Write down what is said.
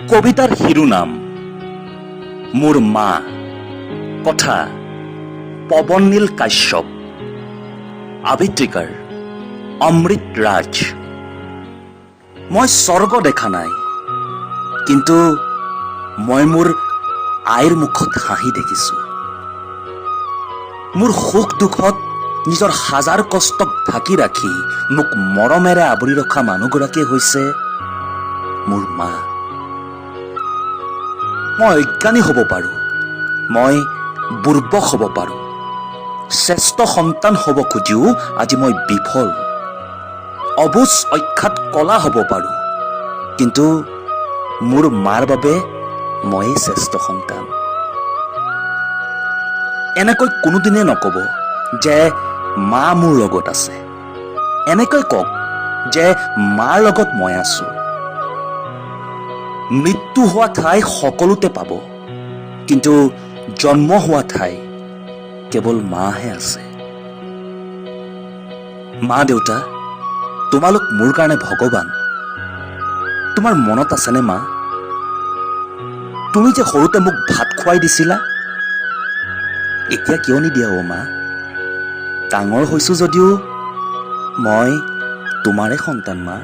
কবিতাৰ শিৰোনাম মোৰ মা, কথা পৱননীল কাশ্যপ, আবৃত্তিকাৰ অমৃত ৰাজ। মই স্বৰ্গ দেখা নাই, কিন্তু মই মোৰ আইৰ মুখত হাঁহি দেখিছোঁ। মোৰ সুখ দুখত নিজৰ হাজাৰ কষ্টক ঢাকি ৰাখি মোক মৰমেৰে আৱৰি ৰখা মানুহগৰাকী হৈছে মোৰ মা। মই অজ্ঞানী হ'ব পাৰোঁ, মই বুৰ্বক হ'ব পাৰোঁ, শ্ৰেষ্ঠ সন্তান হ'ব খুজিও আজি মই বিফল, অবুজ অখ্যাত কলা হ'ব পাৰোঁ, কিন্তু মোৰ মাৰ বাবে ময়েই শ্ৰেষ্ঠ সন্তান। এনেকৈ কোনোদিনে নক'ব যে মা মোৰ লগত আছে, এনেকৈ কওক যে মাৰ লগত মই আছোঁ। মৃত্যু হোৱা ঠাই সকলোতে পাব, কিন্তু জন্ম হোৱা ঠাই কেৱল মাহে আছে। মা দেউতা, তোমালোক মোৰ কাৰণে ভগৱান। তোমাৰ মনত আছেনে মা, তুমি যে সৰুতে মোক ভাত খুৱাই দিছিলা, এতিয়া কিয় নিদিয়া অ' মা? ডাঙৰ হৈছোঁ যদিও মই তোমাৰে সন্তান মা।